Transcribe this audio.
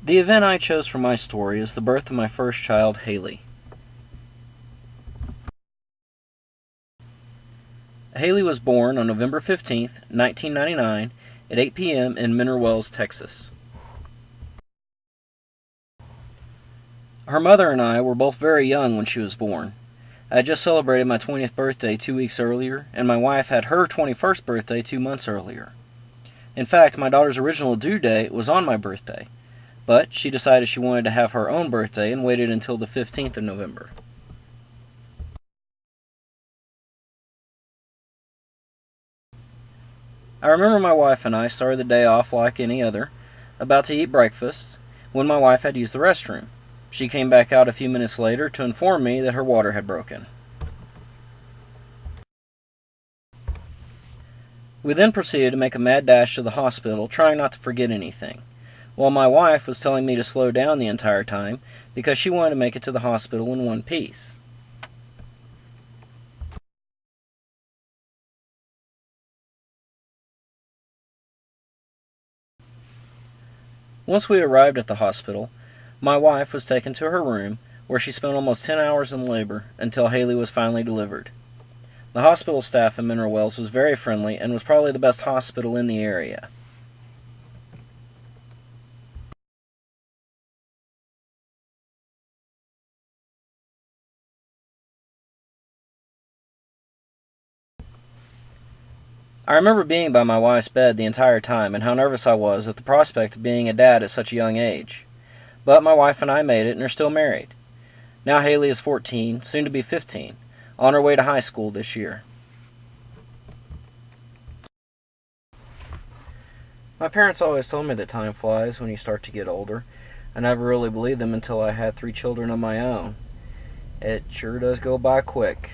The event I chose for my story is the birth of my first child, Haley. Haley was born on November 15th, 1999, at 8 p.m. in Mineral Wells, Texas. Her mother and I were both very young when she was born. I had just celebrated my 20th birthday 2 weeks earlier, and my wife had her 21st birthday 2 months earlier. In fact, my daughter's original due date was on my birthday, but she decided she wanted to have her own birthday and waited until the 15th of November. I remember my wife and I started the day off like any other, about to eat breakfast, when my wife had used the restroom. She came back out a few minutes later to inform me that her water had broken. We then proceeded to make a mad dash to the hospital, trying not to forget anything, while my wife was telling me to slow down the entire time because she wanted to make it to the hospital in one piece. Once we arrived at the hospital, my wife was taken to her room, where she spent almost 10 hours in labor until Haley was finally delivered. The hospital staff in Mineral Wells was very friendly and was probably the best hospital in the area. I remember being by my wife's bed the entire time and how nervous I was at the prospect of being a dad at such a young age. But my wife and I made it and are still married. Now Haley is 14, soon to be 15, on her way to high school this year. My parents always told me that time flies when you start to get older. I never really believed them until I had 3 children of my own. It sure does go by quick.